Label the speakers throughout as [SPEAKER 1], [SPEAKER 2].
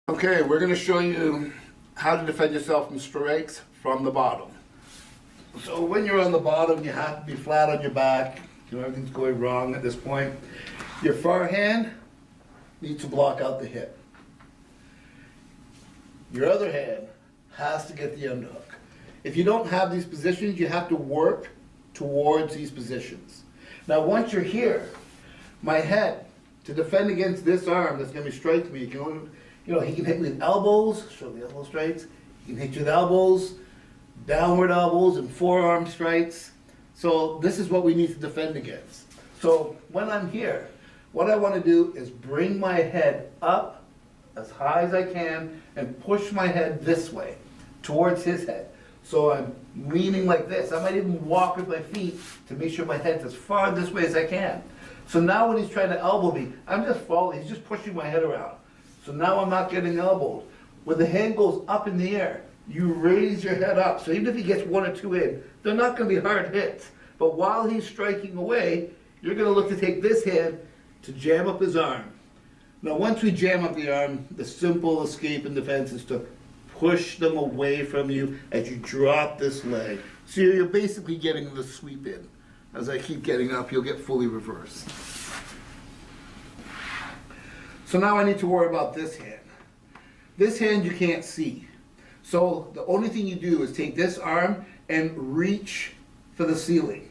[SPEAKER 1] Okay, we're going to show you how to defend yourself from strikes from the bottom. So when you're on the bottom, you have to be flat on your back. You know, everything's going wrong at this point. Your far hand needs to block out the hip. Your other hand has to get the underhook. If you don't have these positions, you have to work towards these positions. Now once you're here, my head, to defend against this arm that's going to be striking me, he can hit me with elbows, show the elbow strikes, he can hit you with elbows, downward elbows and forearm strikes. So this is what we need to defend against. So when I'm here, what I want to do is bring my head up as high as I can and push my head this way towards his head. So I'm leaning like this. I might even walk with my feet to make sure my head's as far this way as I can. So now when he's trying to elbow me, I'm just following, he's just pushing my head around. So now I'm not getting elbowed. When the hand goes up in the air, you raise your head up. So even if he gets one or two in, they're not going to be hard hits. But while he's striking away, you're going to look to take this hand to jam up his arm. Now once we jam up the arm, the simple escape and defense is to push them away from you as you drop this leg. So you're basically getting the sweep in. As I keep getting up, you'll get fully reversed. So now I need to worry about this hand. This hand you can't see. So the only thing you do is take this arm and reach for the ceiling.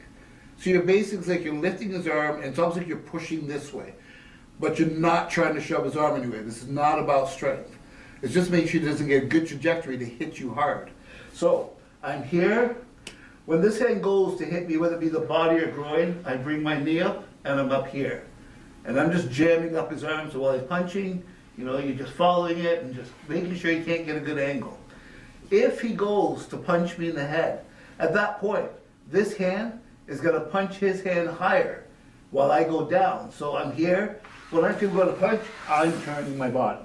[SPEAKER 1] So you're basically like you're lifting his arm and it's almost like you're pushing this way. But you're not trying to shove his arm anywhere. This is not about strength. It's just making sure he doesn't get a good trajectory to hit you hard. So I'm here. When this hand goes to hit me, whether it be the body or groin, I bring my knee up and I'm up here. And I'm just jamming up his arm, so while he's punching, you're just following it and just making sure he can't get a good angle. If he goes to punch me in the head, at that point, this hand is going to punch his hand higher while I go down. So I'm here. When I feel going to punch, I'm turning my body.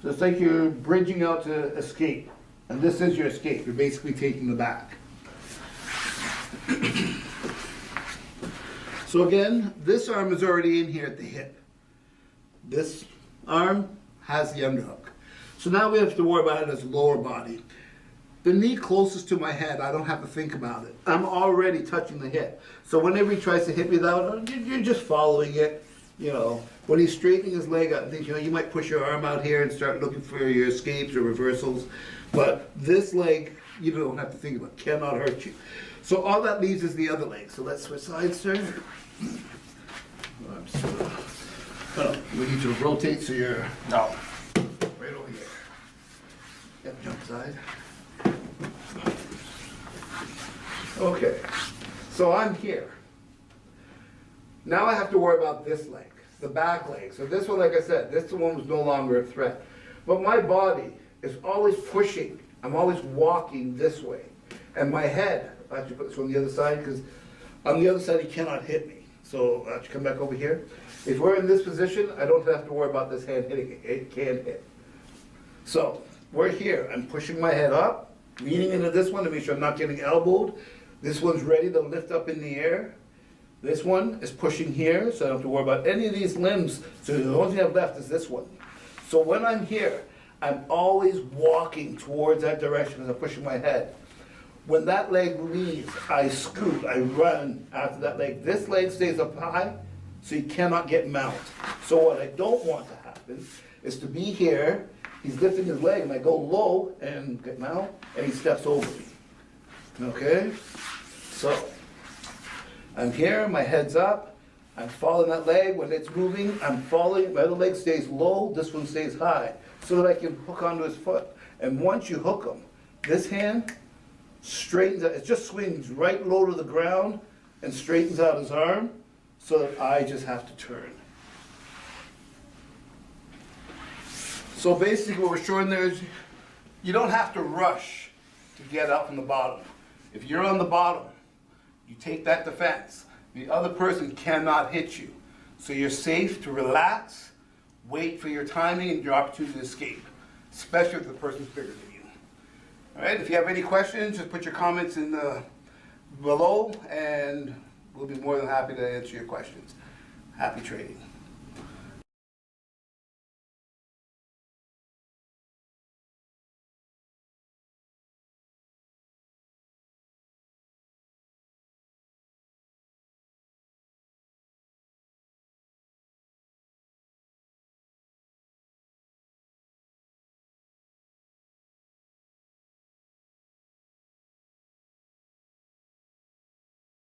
[SPEAKER 1] So it's like you're bridging out to escape. And this is your escape. You're basically taking the back. So again, this arm is already in here at the hip. This arm has the underhook. So now we have to worry about it as lower body. The knee closest to my head, I don't have to think about it. I'm already touching the hip. So whenever he tries to hit me without, you're just following it. When he's straightening his leg up, you might push your arm out here and start looking for your escapes or reversals. But this leg, you don't have to think about, cannot hurt you. So all that leaves is the other leg. So let's switch sides, sir. We need to rotate so you're right over here. Yep, jump side. Okay, so I'm here. Now I have to worry about this leg, the back leg. So this one, like I said, this one was no longer a threat. But my body is always pushing. I'm always walking this way. And my head, I have to put this on the other side because on the other side he cannot hit me. So I have to come back over here. If we're in this position, I don't have to worry about this hand hitting it. It can hit. So we're here. I'm pushing my head up, leaning into this one to make sure I'm not getting elbowed. This one's ready to lift up in the air. This one is pushing here, so I don't have to worry about any of these limbs. So the only thing I have left is this one. So when I'm here, I'm always walking towards that direction as I'm pushing my head. When that leg leaves, I scoot, I run after that leg. This leg stays up high, so he cannot get mount. So what I don't want to happen is to be here, he's lifting his leg, and I go low and get mount, and he steps over me. Okay? So I'm here, my head's up, I'm following that leg. When it's moving, I'm following, my other leg stays low, this one stays high, so that I can hook onto his foot. And once you hook him, this hand straightens out, it just swings right low to the ground and straightens out his arm, so that I just have to turn. So basically what we're showing there is you don't have to rush to get out from the bottom. If you're on the bottom, you take that defense. The other person cannot hit you. So you're safe to relax, wait for your timing and your opportunity to escape, especially if the person's bigger than you. All right, if you have any questions, just put your comments in below and we'll be more than happy to answer your questions. Happy trading.